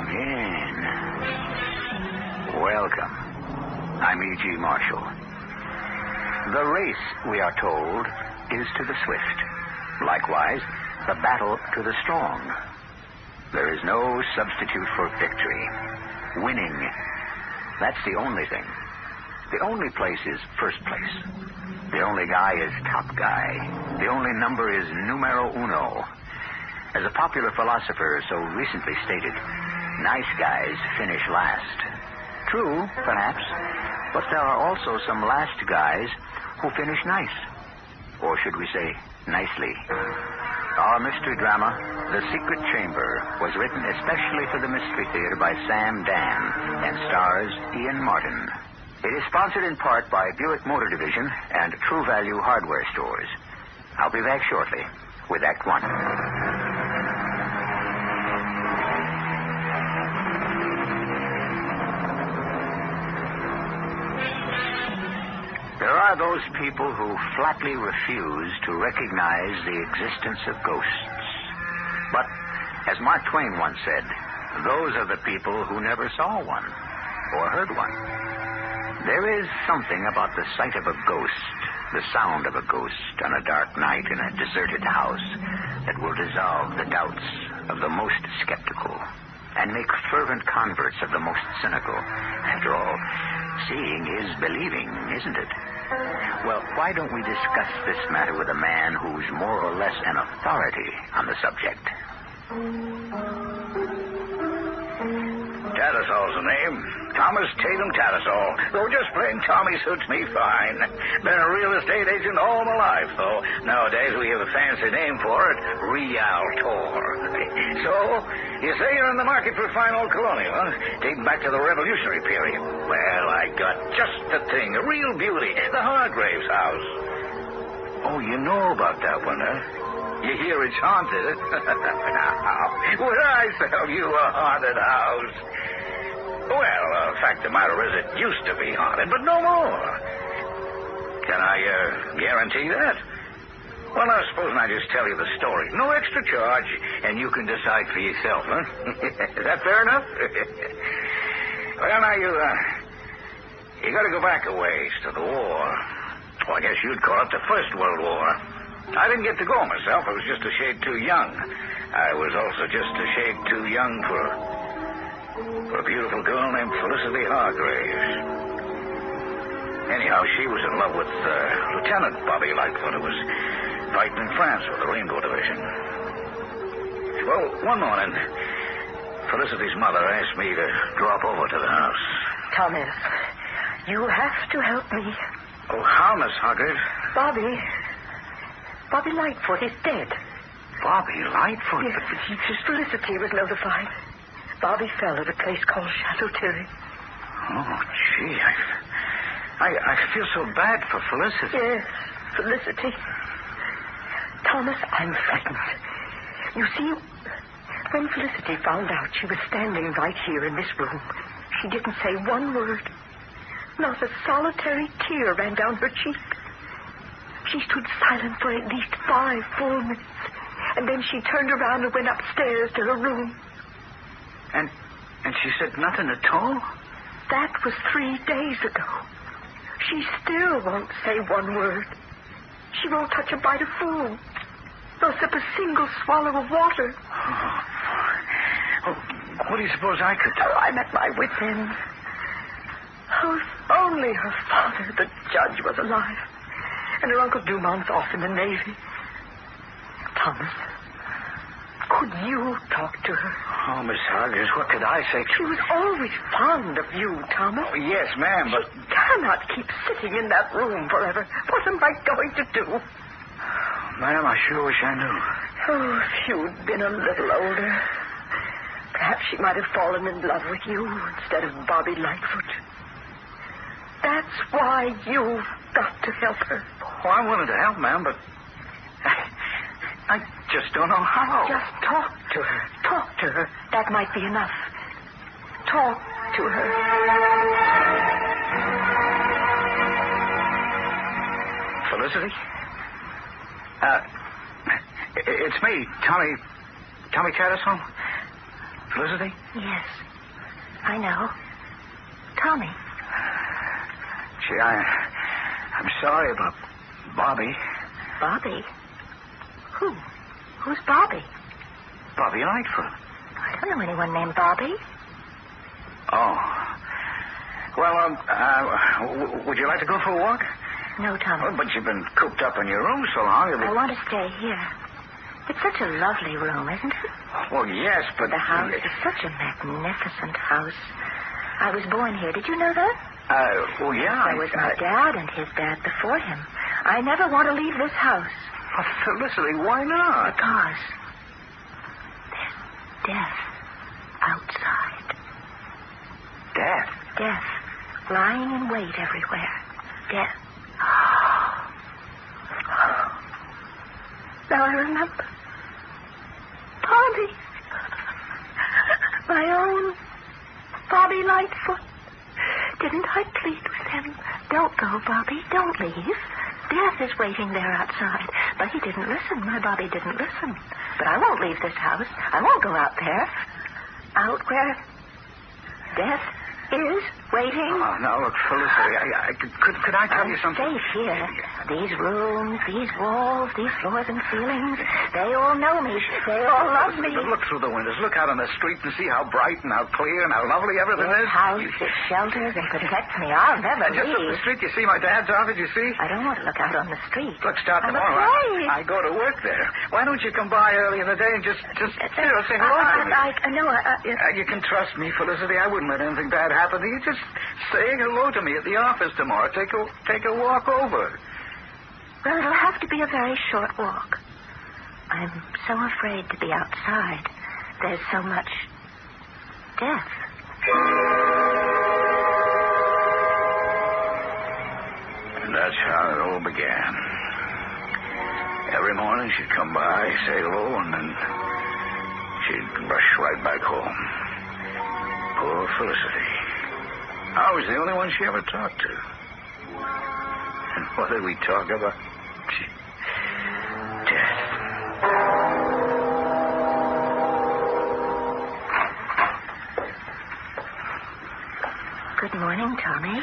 Come in. Welcome. I'm E.G. Marshall. The race, we are told, is to the swift. Likewise, the battle to the strong. There is no substitute for victory. Winning. That's the only thing. The only place is first place. The only guy is top guy. The only number is numero uno. As a popular philosopher so recently stated, nice guys finish last. True, perhaps, but there are also some last guys who finish nice. Or should we say, nicely. Our mystery drama, The Secret Chamber, was written especially for the Mystery Theater by Sam Dan and stars Ian Martin. It is sponsored in part by Buick Motor Division and True Value Hardware Stores. I'll be back shortly with Act One. There are those people who flatly refuse to recognize the existence of ghosts. But, as Mark Twain once said, those are the people who never saw one or heard one. There is something about the sight of a ghost, the sound of a ghost on a dark night in a deserted house that will dissolve the doubts of the most skeptical and make fervent converts of the most cynical. After all, seeing is believing, isn't it? Well, why don't we discuss this matter with a man who's more or less an authority on the subject? Tattersall's the name. Thomas Tatum Tattersall. Though just plain Tommy suits me fine. Been a real estate agent all my life, though. Nowadays we have a fancy name for it, Realtor. So, you say you're in the market for a fine old colonial, huh? Dating back to the Revolutionary period. Well, I got just the thing, a real beauty, the Hargraves house. Oh, you know about that one, huh? You hear it's haunted. Now, would I sell you a haunted house? Well, the fact of the matter is it used to be haunted, but no more. Can I guarantee that? Well, now, supposing I just tell you the story. No extra charge, and you can decide for yourself, huh? Is that fair enough? Well, now, you got to go back a ways to the war. Well, I guess you'd call it the First World War. I didn't get to go myself. I was just a shade too young. I was also just a shade too young for a beautiful girl named Felicity Hargraves. Anyhow, she was in love with Lieutenant Bobby Lightfoot, who was fighting in France with the Rainbow Division. Well, one morning, Felicity's mother asked me to drop over to the house. Thomas, you have to help me. Oh, how, Miss Hargraves? Bobby Lightfoot is dead. Bobby Lightfoot? Yes, Felicity was notified. Bobby fell at a place called Chateau Thierry. Oh, gee, I feel so bad for Felicity. Yes, Felicity. Thomas, I'm frightened. You see, when Felicity found out she was standing right here in this room, she didn't say one word. Not a solitary tear ran down her cheek. She stood silent for at least 5 full minutes, and then she turned around and went upstairs to her room. And she said nothing at all? That was 3 days ago. She still won't say one word. She won't touch a bite of food, nor sip a single swallow of water. Oh, what do you suppose I could do? Oh, I'm at my wit's end. Oh, if only her father, the judge, was alive, and her Uncle Dumont's off in the Navy. Thomas, could you talk to her? Oh, Miss Hargraves, what could I say? She was always fond of you, Thomas. Oh, yes, ma'am, but... She cannot keep sitting in that room forever. What am I going to do? Ma'am, I sure wish I knew. Oh, if you'd been a little older, perhaps she might have fallen in love with you instead of Bobby Lightfoot. That's why you've got to help her. Oh, I'm willing to help, ma'am, but... I just don't know how. Just talk to her. Talk to her. That might be enough. Talk to her. Felicity? It's me, Tommy Tattersall. Felicity? Yes. I know. Tommy. Gee, I'm sorry about Bobby. Bobby? Who? Who's Bobby? Bobby Lightfoot. I don't know anyone named Bobby. Oh. Well, would you like to go for a walk? No, Tommy. Oh, but you've been cooped up in your room so long. I want to stay here. It's such a lovely room, isn't it? Well, yes, but... The house is such a magnificent house. I was born here. Did you know that? Well, yeah. There was my dad and his dad before him. I never want to leave this house. Oh, Felicity, why not? Because there's death outside. Death? Death. Lying in wait everywhere. Death. Now I remember. Bobby. My own Bobby Lightfoot. Didn't I plead with him? Don't go, Bobby. Don't leave. Death is waiting there outside. But he didn't listen. My Bobby didn't listen. But I won't leave this house. I won't go out there. Out where death is waiting. Oh, now, look, Felicity, could I tell you something? I'm safe here. These rooms, these walls, these floors and ceilings, they all know me. They all love me. But look through the windows. Look out on the street and see how bright and how clear and how lovely everything This is. house, it shelters and protects me. I'll never Just up leave. the street, you see my dad's office, you see? I don't want to look out on the street. Look, start I'm tomorrow. afraid. I go to work there. Why don't you come by early in the day and just say hello to me? You can trust me, Felicity. I wouldn't let anything bad happen to you. Just say hello to me at the office tomorrow. Take a walk over. Well, it'll have to be a very short walk. I'm so afraid to be outside. There's so much death. And that's how it all began. Every morning she'd come by, say hello, and then she'd rush right back home. Poor Felicity. I was the only one she ever talked to. And what did we talk about? Death. Good morning, Tommy.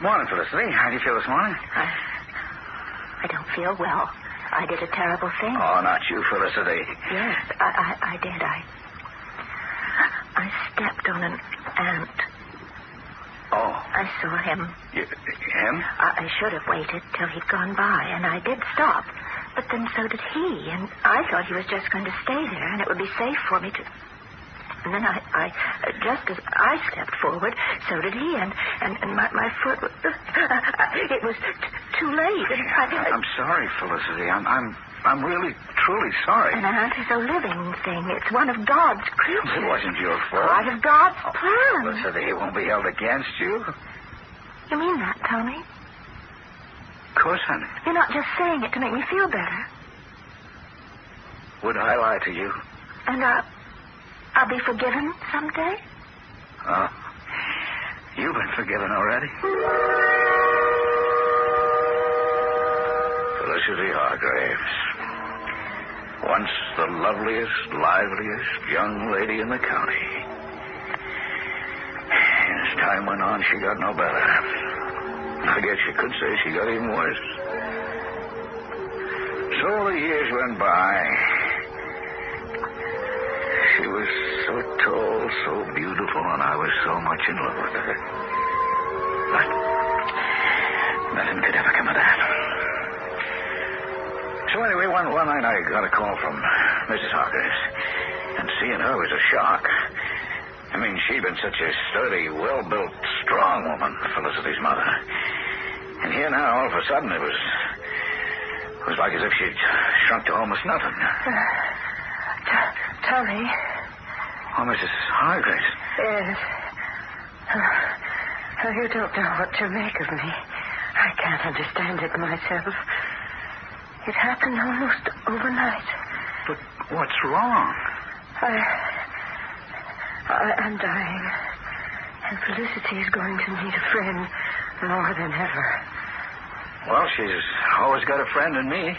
Morning, Felicity. How do you feel this morning? I don't feel well. I did a terrible thing. Oh, not you, Felicity. Yes, I did. I stepped on an ant. Oh. I saw him. Him? I should have waited till he'd gone by, and I did stop. But then so did he, and I thought he was just going to stay there, and it would be safe for me to... And then I just as I stepped forward, so did he, and my foot... it was too late. And I'm sorry, Felicity. I'm really, truly sorry. An ant is a living thing. It's one of God's creatures. It wasn't your fault. Part of God's plan. Felicity, it won't be held against you. You mean that, Tommy? Of course, honey. You're not just saying it to make me feel better. Would I lie to you? And I'll be forgiven someday? Oh. You've been forgiven already. Felicity Hargraves. Once the loveliest, liveliest young lady in the county. As time went on, she got no better. I guess you could say she got even worse. So the years went by. She was so tall, so beautiful, and I was so much in love with her. But nothing could ever come of that. So anyway, one night I got a call from Mrs. Hargraves, and seeing her was a shock. I mean, she'd been such a sturdy, well-built, strong woman, Felicity's mother. And here now, all of a sudden, it was like as if she'd shrunk to almost nothing. Tommy. Oh, Mrs. Hargraves. Yes. You don't know what to make of me. I can't understand it myself. It happened almost overnight. But what's wrong? I'm dying. And Felicity is going to need a friend more than ever. Well, she's always got a friend in me.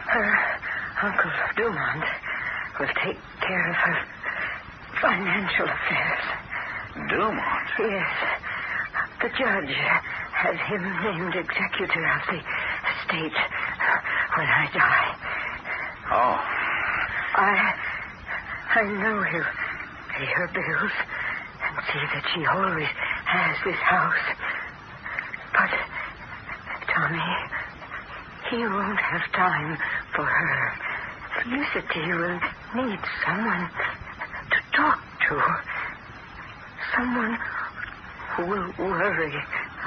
Her Uncle Dumont will take care of her Financial affairs. Dumont? Yes. The judge has him named executor of the estate when I die. Oh. I know he'll pay her bills and see that she always has this house. But, Tommy, he won't have time for her. Felicity will need someone to talk to. Someone who will worry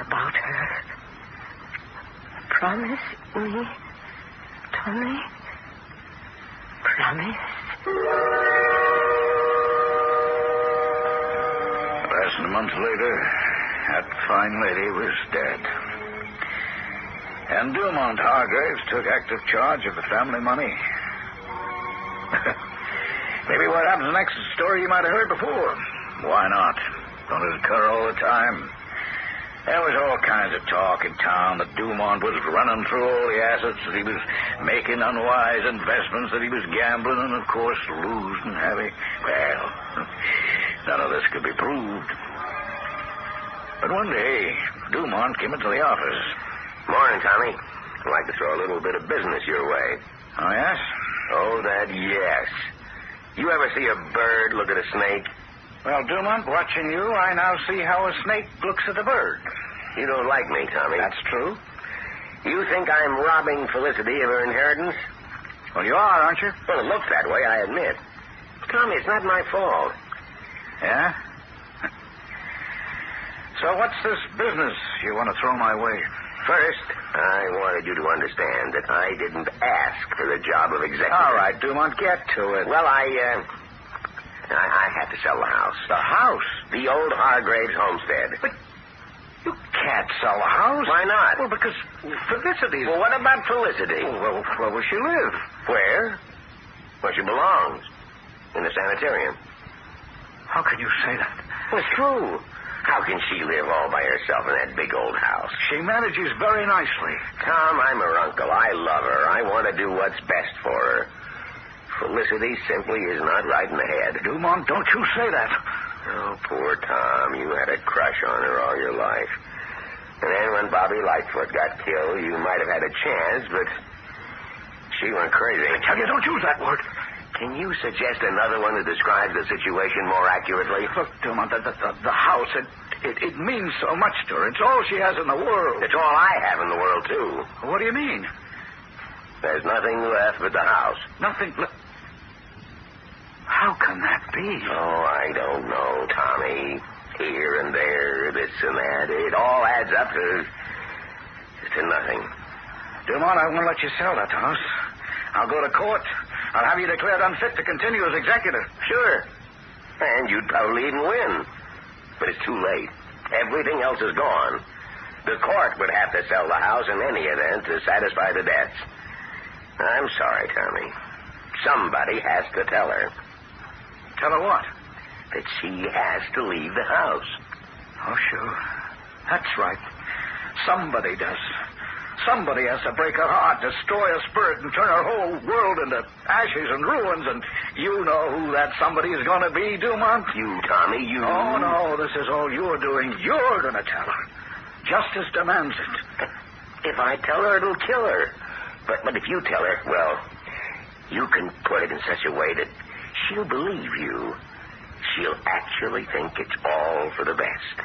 about her. Promise me, Tommy? Promise? Less than a month later, that fine lady was dead. And Dumont Hargraves took active charge of the family money. Maybe what happens next is a story you might have heard before. Why not? Don't it occur all the time? There was all kinds of talk in town that Dumont was running through all the assets, that he was making unwise investments, that he was gambling and, of course, losing heavy. Well, none of this could be proved. But one day, Dumont came into the office. Morning, Tommy. I'd like to throw a little bit of business your way. Oh, yes? Oh, that yes. You ever see a bird look at a snake? Well, Dumont, watching you, I now see how a snake looks at a bird. You don't like me, Tommy. That's true. You think I'm robbing Felicity of her inheritance? Well, you are, aren't you? Well, it looks that way, I admit. Tommy, it's not my fault. Yeah? So what's this business you want to throw my way? First, I wanted you to understand that I didn't ask for the job of executive. All right, Dumont, get to it. Well, I had to sell the house. The house? The old Hargraves homestead. But you can't sell the house. Why not? Well, because Felicity's... Well, what about Felicity? Well, where will she live? Where? Where she belongs. In the sanitarium. How can you say that? Well, it's true. How can she live all by herself in that big old house? She manages very nicely. Tom, I'm her uncle. I love her. I want to do what's best for her. Felicity simply is not right in the head. Dumont, don't you say that. Oh, poor Tom. You had a crush on her all your life. And then when Bobby Lightfoot got killed, you might have had a chance, but she went crazy. I tell you, don't use that word. Can you suggest another one that describes the situation more accurately? Look, Dumont, the house, it means so much to her. It's all she has in the world. It's all I have in the world, too. What do you mean? There's nothing left but the house. Nothing left? How can that be? Oh, I don't know, Tommy. Here and there, this and that. It all adds up to nothing. Dumont, I won't let you sell that house. I'll go to court. I'll have you declared unfit to continue as executor. Sure. And you'd probably even win. But it's too late. Everything else is gone. The court would have to sell the house in any event to satisfy the debts. I'm sorry, Tommy. Somebody has to tell her. Tell her what? That she has to leave the house. Oh, sure. That's right. Somebody does. Somebody has to break her heart, destroy her spirit, and turn her whole world into ashes and ruins, and you know who that somebody is going to be, Dumont? You, Tommy, you... Oh, no, this is all you're doing. You're going to tell her. Justice demands it. If I tell her, it'll kill her. But if you tell her, well, you can put it in such a way that she'll believe you. She'll actually think it's all for the best.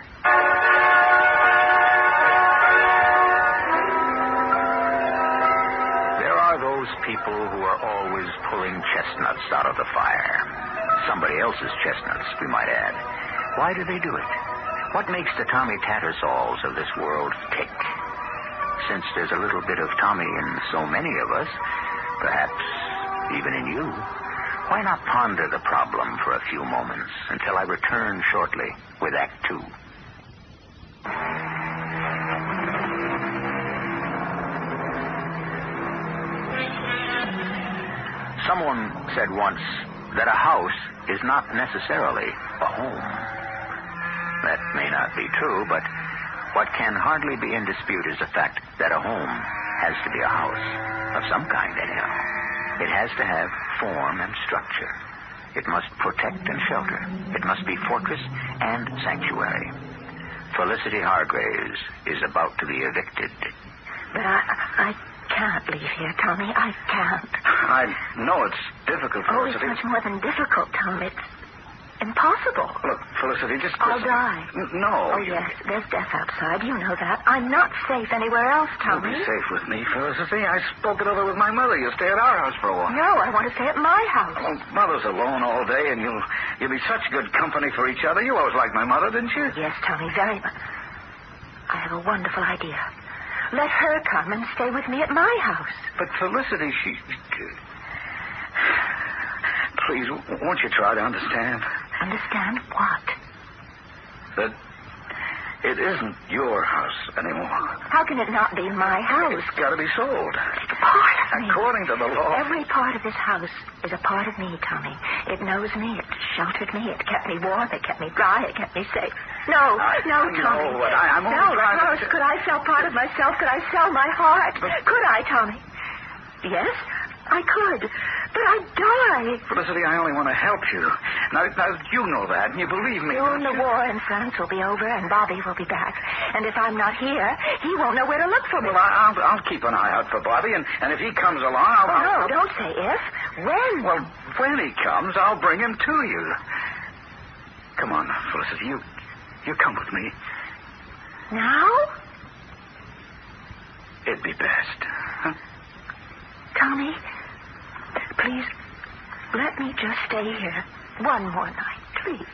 There are those people who are always pulling chestnuts out of the fire. Somebody else's chestnuts, we might add. Why do they do it? What makes the Tommy Tattersalls of this world tick? Since there's a little bit of Tommy in so many of us, perhaps even in you, why not ponder the problem for a few moments until I return shortly with Act Two? Someone said once that a house is not necessarily a home. That may not be true, but what can hardly be in dispute is the fact that a home has to be a house. Of some kind, anyhow. It has to have form and structure. It must protect and shelter. It must be fortress and sanctuary. Felicity Hargraves is about to be evicted. But I can't leave here, Tommy. I can't. I know it's difficult, Oh, it's Felicity. much more than difficult, Tom. It's impossible. Look, Felicity, just... I'll die. No. Oh, yes. There's death outside. You know that. I'm not safe anywhere else, You'll Tommy. be safe with me, Felicity. I spoke it over with my mother. You'll stay at our house for a while. No, I want to stay at my house. Well, Mother's alone all day, and you'll be such good company for each other. You always liked my mother, didn't you? Yes, Tommy, very much. I have a wonderful idea. Let her come and stay with me at my house. But Felicity, she... Please, won't you try to understand? Understand what? That it isn't your house anymore. How can it not be my house? It's got to be sold. It's a part of me. According to the law... Every part of this house is a part of me, Tommy. It knows me. It sheltered me. It kept me warm. It kept me dry. It kept me safe. No, Tommy. No, but I'm only sell the trying house. to... Could I sell part of myself? Could I sell my heart? Could I, Tommy? Yes, I could. But I'd die. Felicity, I only want to help you. Now, you know that, and you believe me. Soon the war in France will be over, and Bobby will be back. And if I'm not here, he won't know where to look for me. Well, I'll keep an eye out for Bobby, and if he comes along, I'll... No, don't say if. When? Well, when he comes, I'll bring him to you. Come on, Felicity, you come with me. Now? It'd be best. Huh? Tommy, please, let me just stay here one more night, please.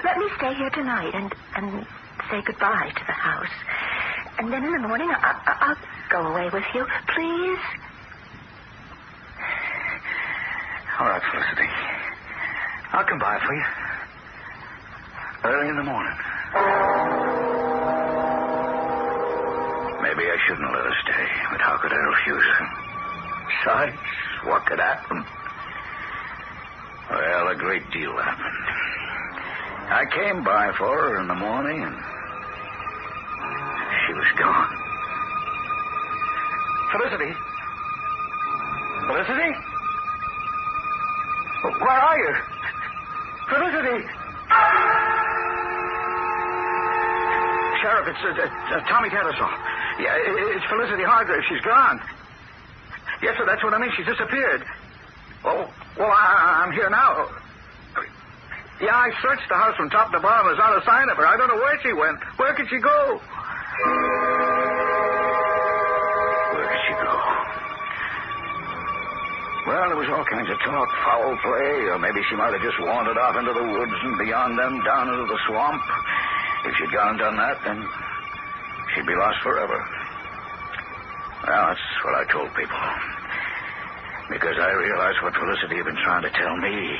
Let me stay here tonight and say goodbye to the house. And then in the morning, I'll go away with you, please. All right, Felicity. I'll come by for you. Early in the morning. Maybe I shouldn't let her stay, but how could I refuse her? Besides, what could happen? Well, a great deal happened. I came by for her in the morning, and she was gone. Felicity? Felicity? Where are you? Felicity? Sheriff, it's Tommy Tattersall. Yeah, it's Felicity Hargraves. She's gone. Yes, sir, that's what I mean. She's disappeared. Oh, well, I'm here now. Yeah, I searched the house from top to bottom. There's not a sign of her. I don't know where she went. Where could she go? Where could she go? Well, there was all kinds of talk, foul play, or maybe she might have just wandered off into the woods and beyond them down into the swamp. If she'd gone and done that, then she'd be lost forever. Well, that's what I told people. Because I realized what Felicity had been trying to tell me.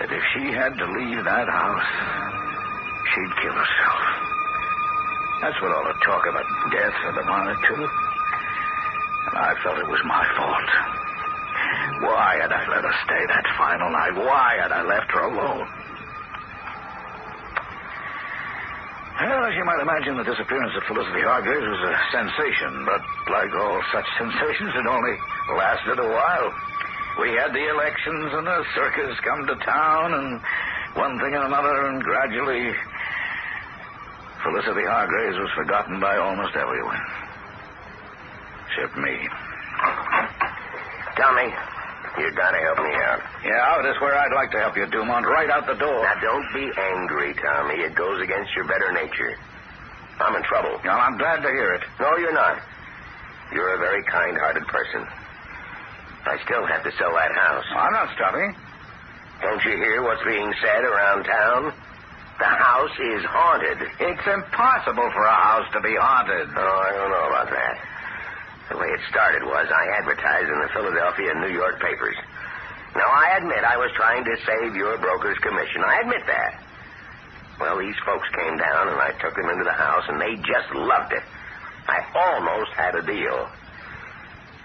That if she had to leave that house, she'd kill herself. That's what all the talk about death had amounted to. And I felt it was my fault. Why had I let her stay that final night? Why had I left her alone? Well, as you might imagine, the disappearance of Felicity Hargraves was a sensation, but like all such sensations, it only lasted a while. We had the elections and the circus come to town, and one thing and another, and gradually Felicity Hargraves was forgotten by almost everyone. Except me. Tommy, you gotta help me out. Yeah, that's where I'd like to help you, Dumont. Right out the door. Now, don't be angry, Tommy. It goes against your better nature. I'm in trouble. Well, I'm glad to hear it. No, you're not. You're a very kind-hearted person. I still have to sell that house. I'm not stopping. Don't you hear what's being said around town? The house is haunted. It's impossible for a house to be haunted. Oh, I don't know about that. The way it started was I advertised in the Philadelphia and New York papers. Now, I admit I was trying to save your broker's commission. I admit that. Well, these folks came down, and I took them into the house, and they just loved it. I almost had a deal.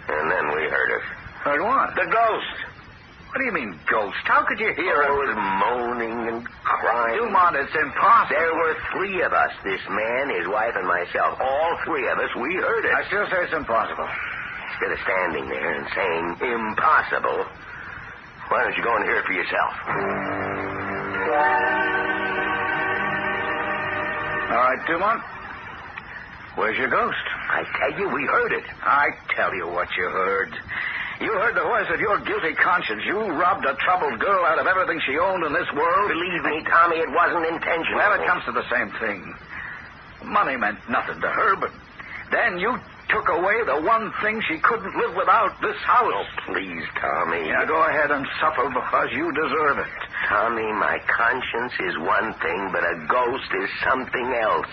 And then we heard it. Heard what? The ghost. What do you mean, ghost? How could you hear It it? was moaning and crying. Dumont, it's impossible. There were three of us, this man, his wife, and myself. All three of us, we heard it. I still say it's impossible. Instead of standing there and saying impossible, Why don't you go and hear it for yourself? All right, Dumont. Where's your ghost? I tell you, we heard it. I tell you what you heard. You heard the voice of your guilty conscience. You robbed a troubled girl out of everything she owned in this world. Believe me, Tommy, it wasn't intentional. Well, it comes to the same thing. Money meant nothing to her, but then you took away the one thing she couldn't live without, this house. Oh, please, Tommy. Yeah, go ahead and suffer because you deserve it. Tommy, my conscience is one thing, but a ghost is something else.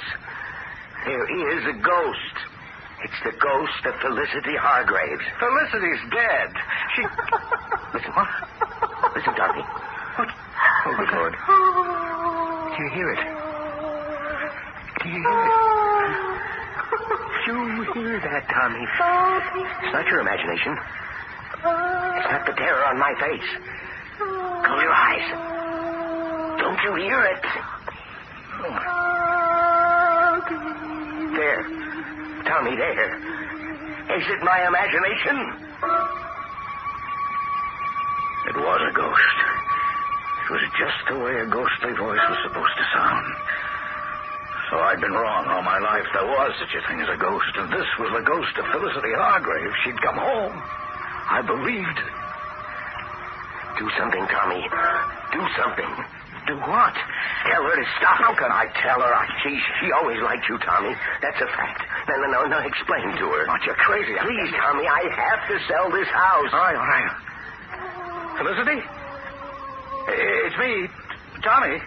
There is a ghost. It's the ghost of Felicity Hargraves. Felicity's dead. She... Listen, what? Listen, Tommy. What? Oh, good Lord. Do you hear it? Do you hear it? Do you hear that, Tommy? It's not your imagination. It's not the terror on my face. Close your eyes. Don't you hear it? There. Tommy, there. Is it my imagination? It was a ghost. It was just the way a ghostly voice was supposed to sound. So I'd been wrong all my life. There was such a thing as a ghost, and this was the ghost of Felicity Hargraves. She'd come home. I believed. Do something, Tommy. Do something. Do what? Tell her to stop. How can I tell her? She always liked you, Tommy. That's a fact. No, explain to her. Aren't you crazy? Please, Tommy, I have to sell this house. All right. Felicity? It's me, Tommy.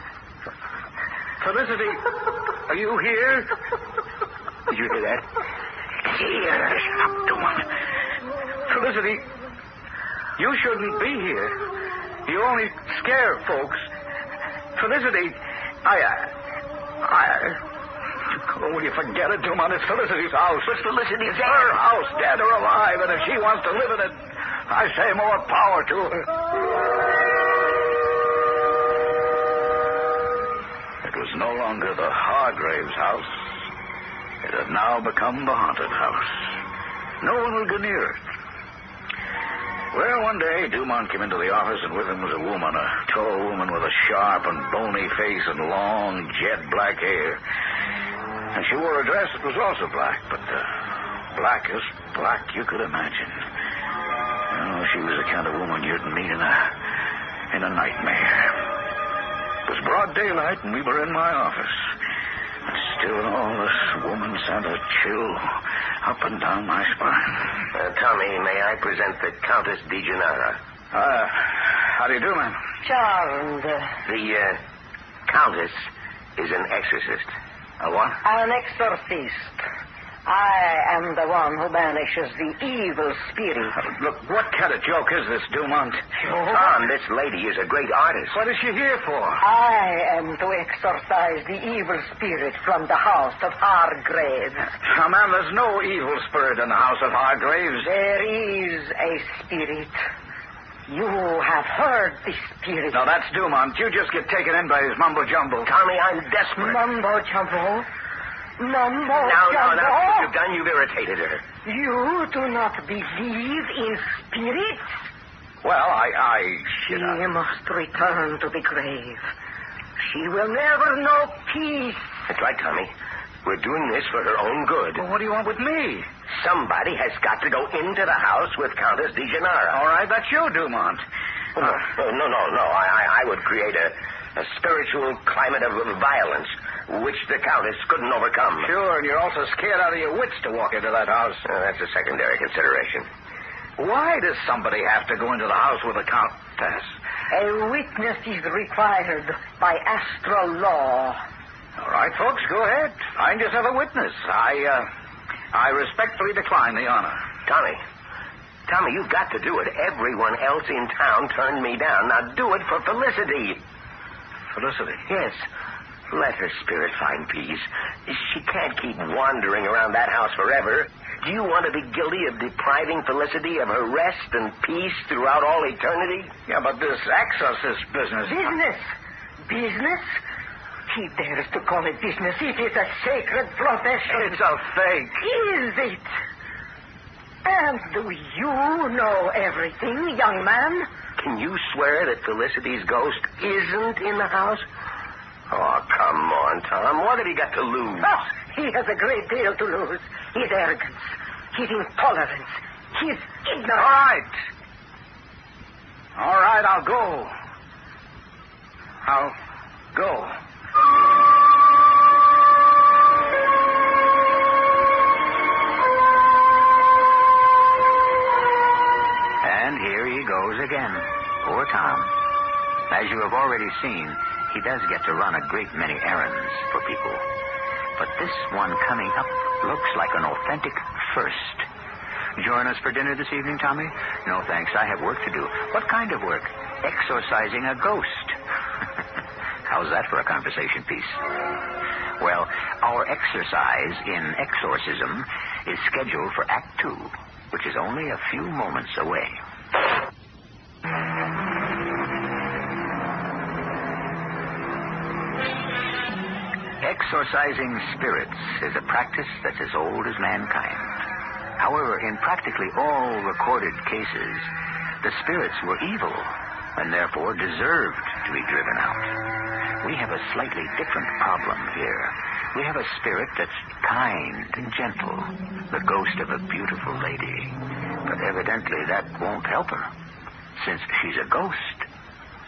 Felicity, are you here? Did you hear that? Here. Stop, Dumont. Felicity, you shouldn't be here. You only scare folks. Felicity, Oh, will you forget it, Dumont? It's Felicity's house. But Felicity's It's her house, dead or alive, and if she wants to live in it, I say more power to her. It was no longer the Hargraves' house. It had now become the haunted house. No one would go near it. Well, one day, Dumont came into the office, and with him was a woman, a tall woman with a sharp and bony face and long, jet black hair. And she wore a dress that was also black, but the blackest black you could imagine. Oh, she was the kind of woman you'd meet in a nightmare. It was broad daylight, and we were in my office. And still all this woman sent a chill up and down my spine. Tommy, may I present the Countess Di Gennaro? How do you do, ma'am? Charmed. The Countess is an exorcist. A what? An exorcist. I am the one who banishes the evil spirit. Look, what kind of joke is this, Dumont? Tom, this lady is a great artist. What is she here for? I am to exorcise the evil spirit from the house of Hargraves. Now, ma'am, there's no evil spirit in the house of Hargraves. There is a spirit. You have heard the spirit. No, that's Dumont. You just get taken in by his mumbo-jumbo. Tommy, I'm desperate. Mumbo-jumbo? Now, what you've done, you've irritated her. You do not believe in spirits? Well, She must return to the grave. She will never know peace. That's right, Tommy. We're doing this for her own good. Well, what do you want with me? Somebody has got to go into the house with Countess Di Gennaro. All right, that's you, Dumont. No. I would create a spiritual climate of violence, which the Countess couldn't overcome. Sure, and you're also scared out of your wits to walk into that house. That's a secondary consideration. Why does somebody have to go into the house with a Countess? A witness is required by astral law. All right, folks, go ahead. Find yourself a witness. I respectfully decline the honor. Tommy, you've got to do it. Everyone else in town turned me down. Now do it for Felicity. Felicity? Yes. Let her spirit find peace. She can't keep wandering around that house forever. Do you want to be guilty of depriving Felicity of her rest and peace throughout all eternity? Yeah, but this exorcist business... Business? He dares to call it business. It is a sacred profession. It's a fake. Is it? And do you know everything, young man? Can you swear that Felicity's ghost isn't in the house? Oh, come on, Tom. What have you got to lose? Oh, he has a great deal to lose. His arrogance, his intolerance, his ignorance. All right, I'll go. I'll go. And here he goes again. Poor Tom. As you have already seen, he does get to run a great many errands for people. But this one coming up looks like an authentic first. Join us for dinner this evening, Tommy? No, thanks. I have work to do. What kind of work? Exorcising a ghost. How's that for a conversation piece? Well, our exercise in exorcism is scheduled for Act 2, which is only a few moments away. Exorcising spirits is a practice that's as old as mankind. However, in practically all recorded cases, the spirits were evil and therefore deserved to be driven out. We have a slightly different problem here. We have a spirit that's kind and gentle, the ghost of a beautiful lady. But evidently that won't help her. Since she's a ghost,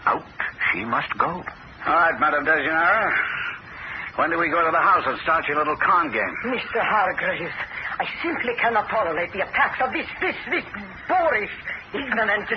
out she must go. All right, Madame Dejanara. When do we go to the house and start your little con game? Mr. Hargraves, I simply cannot tolerate the attacks of this boorish, ignorant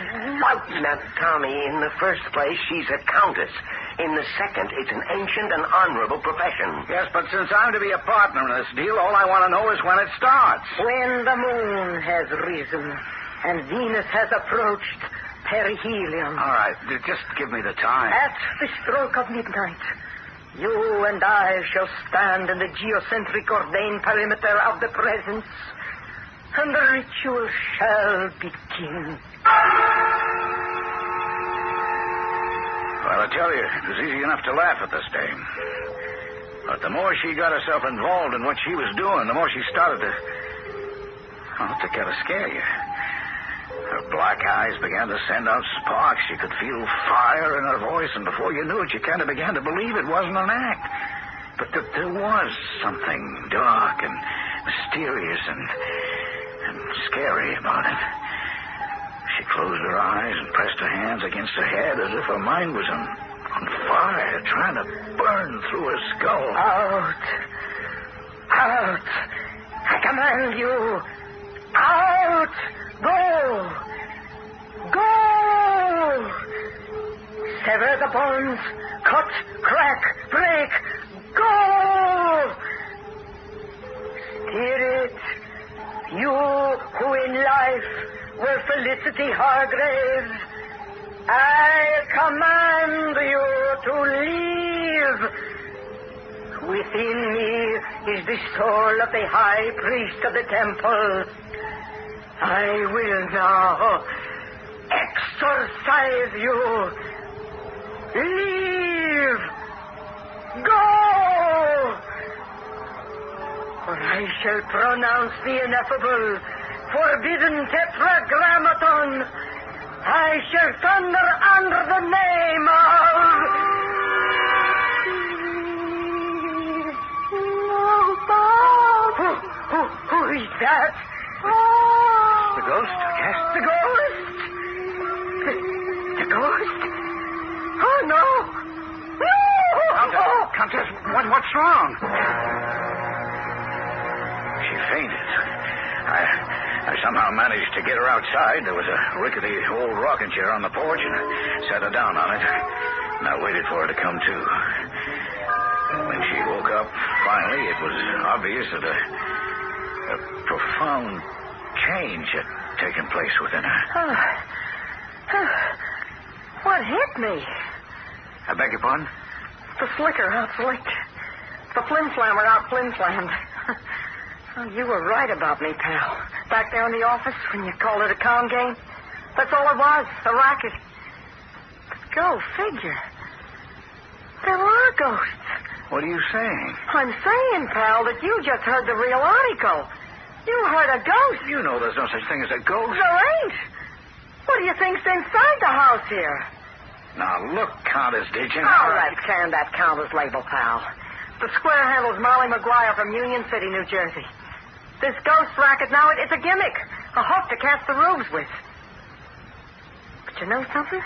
lout. Now, Tommy, in the first place, she's a countess. In the second, it's an ancient and honorable profession. Yes, but since I'm to be a partner in this deal, all I want to know is when it starts. When the moon has risen and Venus has approached perihelion. All right, just give me the time. At the stroke of midnight, you and I shall stand in the geocentric ordained perimeter of the presence, and the ritual shall begin. Well, I tell you, it was easy enough to laugh at this dame. But the more she got herself involved in what she was doing, the more she started to kind of scare you. Her black eyes began to send out sparks. You could feel fire in her voice, and before you knew it, you kind of began to believe it wasn't an act. But that there was something dark and mysterious and scary about it. She closed her eyes and pressed her hands against her head as if her mind was on fire, trying to burn through her skull. Out! Out! I command you! Out! Go! Go! Sever the bonds, cut, crack, break, go! Spirit, you who in life were Felicity Hargraves, I command you to leave. Within me is the soul of the high priest of the temple. I will now exorcise you. Leave. Go. Or I shall pronounce the ineffable, forbidden tetragrammaton. I shall thunder under the name of... Who is that? The ghost, I guess. The ghost? The ghost? Oh, no. No! Countess, what's wrong? She fainted. I somehow managed to get her outside. There was a rickety old rocking chair on the porch, and I sat her down on it. And I waited for her to come to. When she woke up, finally, it was obvious that a profound change had taken place within her. What hit me? I beg your pardon? The slicker out slicked. The flim-flammer out flim-flammed. Oh, you were right about me, pal. Back there in the office when you called it a con game. That's all it was, a racket. But go figure. There are ghosts. What are you saying? I'm saying, pal, that you just heard the real article. You heard a ghost. You know there's no such thing as a ghost. There ain't. What do you think's inside the house here? Now, look, Countess, did you know? All right, can that count as label, pal. The square handle's Molly McGuire from Union City, New Jersey. This ghost racket now, it's a gimmick. A hook to catch the rubes with. But you know something?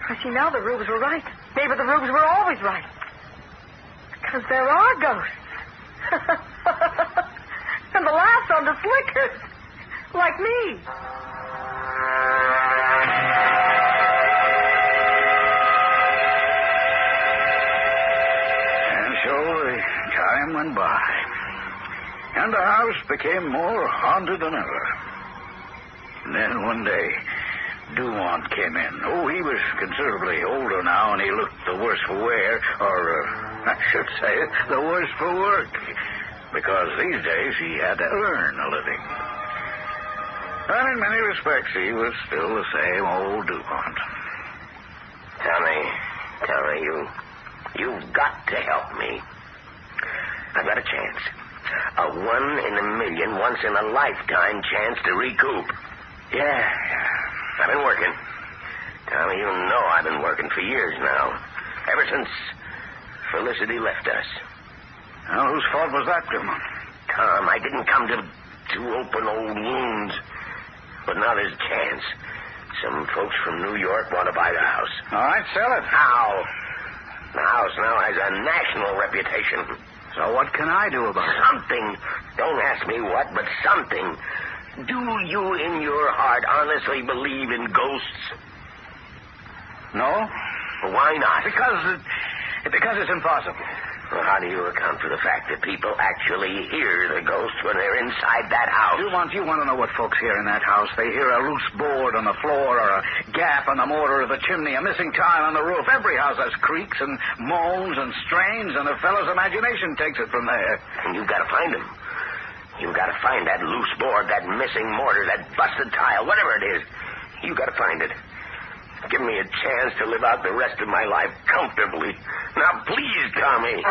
I see now the rubes were right. Maybe the rubes were always right. Because there are ghosts. And the laughs on the slickers. Like me. And so the time went by. And the house became more haunted than ever. And then one day, Dumont came in. Oh, he was considerably older now, and he looked the worse for wear, or I should say, the worse for work. Because these days he had to earn a living. And in many respects, he was still the same old Dumont. Tommy, you've got to help me. I've got a chance. A 1 in a million, once in a lifetime chance to recoup. Yeah. I've been working. Tommy, you know I've been working for years now. Ever since Felicity left us. Now, whose fault was that, Dumont? Tom, I didn't come to open old wounds. But now there's a chance. Some folks from New York want to buy the house. All right, sell it. How? The house now has a national reputation. So what can I do about it? Something. Don't ask me what, but something. Do you in your heart honestly believe in ghosts? No. Why not? Because it's impossible. Well, how do you account for the fact that people actually hear the ghosts when they're inside that house? You want to know what folks hear in that house? They hear a loose board on the floor or a gap on the mortar of the chimney, a missing tile on the roof. Every house has creaks and moans and strains, and a fellow's imagination takes it from there. And you've got to find them. You've got to find that loose board, that missing mortar, that busted tile, whatever it is. You've got to find it. Give me a chance to live out the rest of my life comfortably. Now, please, Tommy.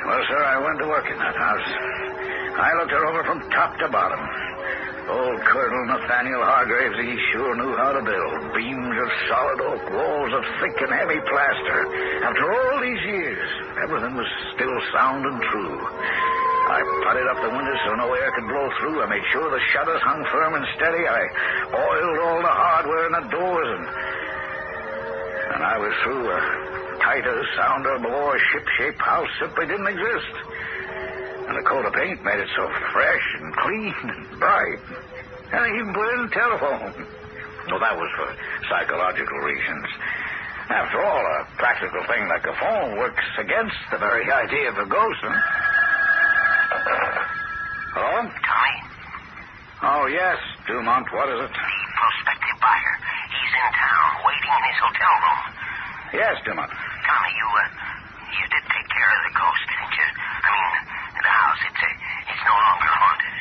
Well, sir, I went to work in that house. I looked her over from top to bottom. Old Colonel Nathaniel Hargraves, he sure knew how to build. Beams of solid oak, walls of thick and heavy plaster. After all these years, everything was still sound and true. I putted up the windows so no air could blow through. I made sure the shutters hung firm and steady. I oiled all the hardware in the doors, and I was through. A tighter, sounder, more ship-shape house simply didn't exist. And a coat of paint made it so fresh and clean and bright. And I even put in a telephone. Well, that was for psychological reasons. After all, a practical thing like a phone works against the very idea of a ghost, huh? Hello? Tommy? Oh, yes, Dumont. What is it? The prospective buyer. He's in town, waiting in his hotel room. Yes, Dumont. Tommy, you did take care of the ghost, didn't you? I mean, the house, it's no longer haunted.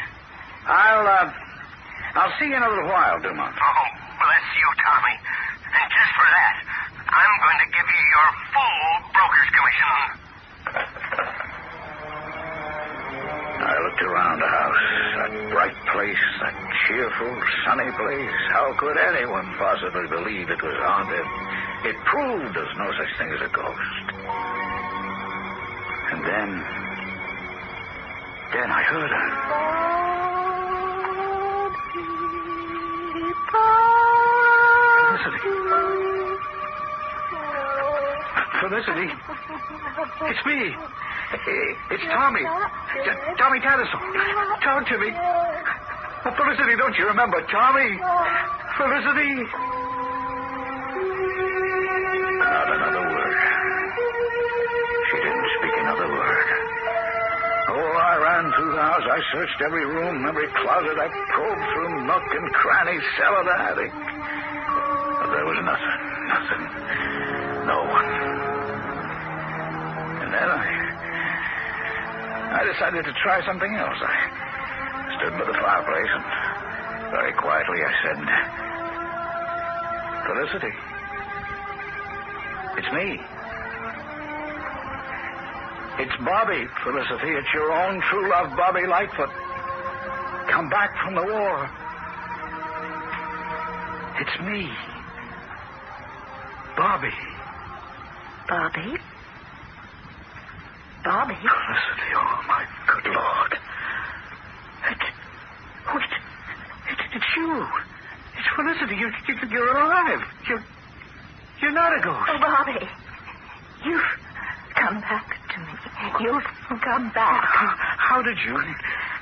I'll see you in a little while, Dumont. Oh, bless you, Tommy. And just for that, I'm going to give you your full broker's commission. I looked around the house, that bright place, that cheerful, sunny place. How could anyone possibly believe it was haunted? It proved there's no such thing as a ghost. And then I heard her. Felicity. It's me. It's Tommy. Tommy Tattersall. Talk to me. Oh, Felicity, don't you remember Tommy? Felicity. Not another word. She didn't speak another word. Oh, I ran through the house. I searched every room, every closet. I probed through nook and cranny, cellar to attic. But there was nothing. No one. And then I decided to try something else. I stood by the fireplace and very quietly I said, Felicity, it's me. It's Bobby, Felicity. It's your own true love, Bobby Lightfoot. come back from the war. It's me. Bobby. Bobby? Bobby? Felicity, oh, my good Lord. It's you. It's Felicity. You're alive. You're not a ghost. Oh, Bobby. You've come back to me. You've come back. How did you?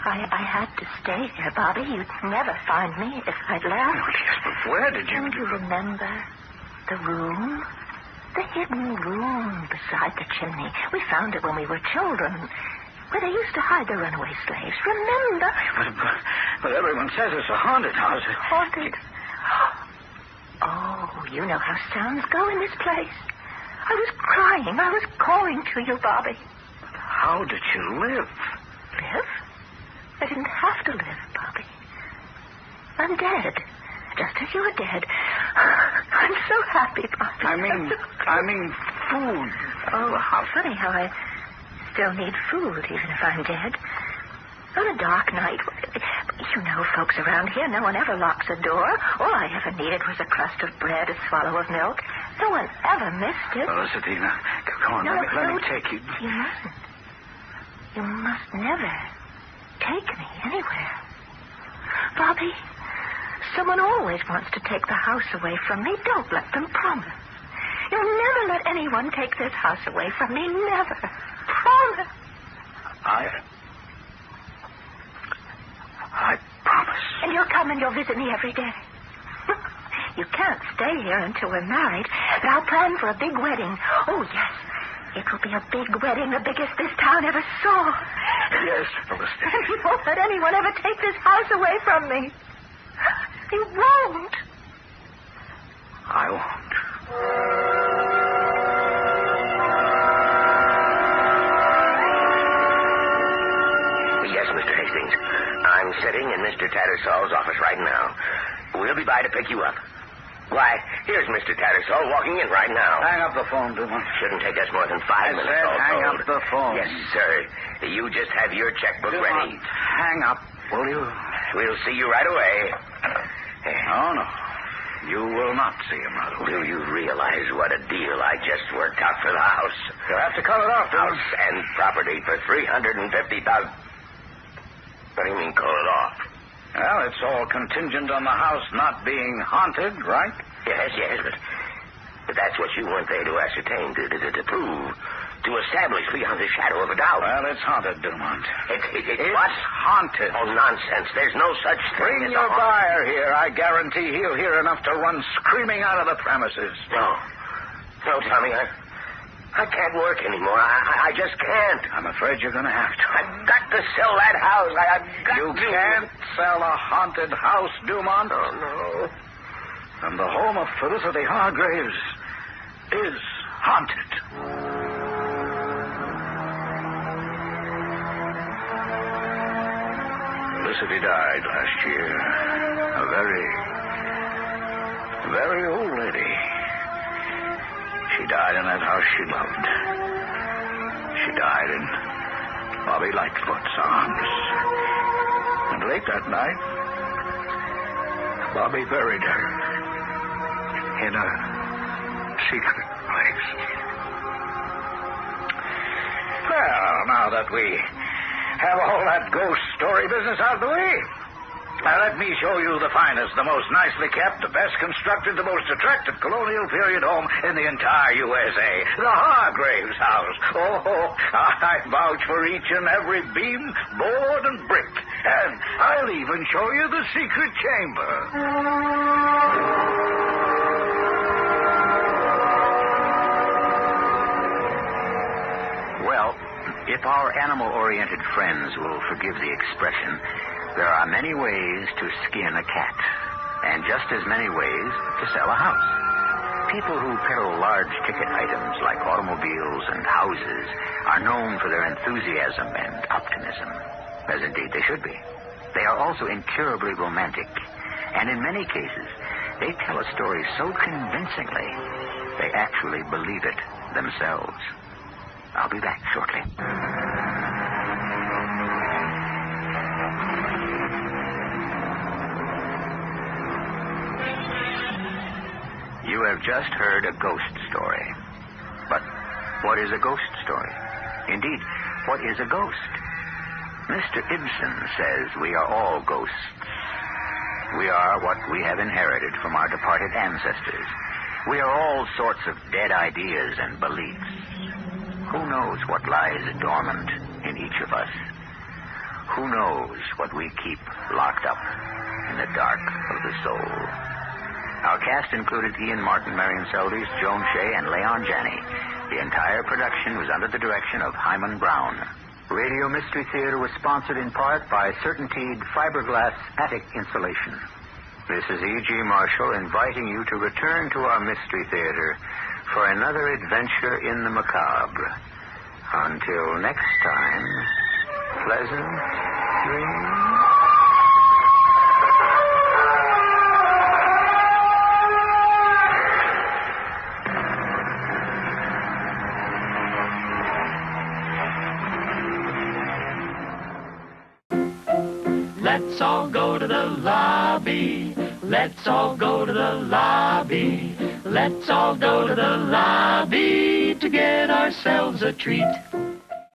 I had to stay here, Bobby. You'd never find me if I'd left. Oh, yes, but where did you... Don't you remember the room? The hidden room beside the chimney. We found it when we were children, where they used to hide the runaway slaves. Remember? But everyone says it's a haunted house. Haunted? Oh, you know how sounds go in this place. I was crying. I was calling to you, Bobby. How did you live? Live? I didn't have to live, Bobby. I'm dead. Just as you were dead. I'm so happy, Bobby. I mean food. Oh, how funny how I still need food, even if I'm dead. On a dark night, you know folks around here, no one ever locks a door. All I ever needed was a crust of bread, a swallow of milk. No one ever missed it. Felicity, now, come on, let me take you. You mustn't. You must never take me anywhere. Bobby, someone always wants to take the house away from me. Don't let them promise. You'll never let anyone take this house away from me. Never. Promise. I promise. And you'll come and you'll visit me every day. You can't stay here until we're married, but I'll plan for a big wedding. Oh, yes. It will be a big wedding, the biggest this town ever saw. Yes, Felicity. And you won't let anyone ever take this house away from me. You won't. I won't. Yes, Mr. Hastings. I'm sitting in Mr. Tattersall's office right now. We'll be by to pick you up. Why, here's Mr. Tattersall walking in right now. Hang up the phone, Dumont. Shouldn't take us more than 5 minutes. I said hang up the phone. Yes, sir. You just have your checkbook ready. Hang up, will you? We'll see you right away. No. You will not see him right away. Do you realize what a deal I just worked out for the house? You'll have to cut it off, Dumont. House and property for $350,000. What do you mean, call it off? Well, it's all contingent on the house not being haunted, right? Yes, but that's what you weren't there to ascertain, to prove, to establish beyond the shadow of a doubt. Well, it's haunted, Dumont. It's what? Haunted. Oh, nonsense. There's no such thing. Bring your buyer here. I guarantee he'll hear enough to run screaming out of the premises. No, Tommy, I can't work anymore. I just can't. I'm afraid you're going to have to. I've got to sell that house. You can't sell a haunted house, Dumont. Oh, no. And the home of Felicity Hargraves is haunted. Felicity died last year. A very old lady. She died in that house she loved. She died in Bobby Lightfoot's arms. And late that night, Bobby buried her in a secret place. Well, now that we have all that ghost story business out of the way, let me show you the finest, the most nicely kept, the best constructed, the most attractive colonial period home in the entire USA. The Hargraves house. Oh, I vouch for each and every beam, board, and brick. And I'll even show you the secret chamber. Well, if our animal-oriented friends will forgive the expression, there are many ways to skin a cat, and just as many ways to sell a house. People who peddle large ticket items like automobiles and houses are known for their enthusiasm and optimism, as indeed they should be. They are also incurably romantic, and in many cases, they tell a story so convincingly, they actually believe it themselves. I'll be back shortly. You have just heard a ghost story. But what is a ghost story? Indeed, what is a ghost? Mr. Ibsen says we are all ghosts. We are what we have inherited from our departed ancestors. We are all sorts of dead ideas and beliefs. Who knows what lies dormant in each of us? Who knows what we keep locked up in the dark of the soul? Our cast included Ian Martin, Marion Seldes, Joan Shea, and Leon Janney. The entire production was under the direction of Hyman Brown. Radio Mystery Theater was sponsored in part by Certainteed Fiberglass Attic Insulation. This is E.G. Marshall inviting you to return to our Mystery Theater for another adventure in the macabre. Until next time, pleasant dreams. Let's all go to the lobby. Let's all go to the lobby. Let's all go to the lobby to get ourselves a treat.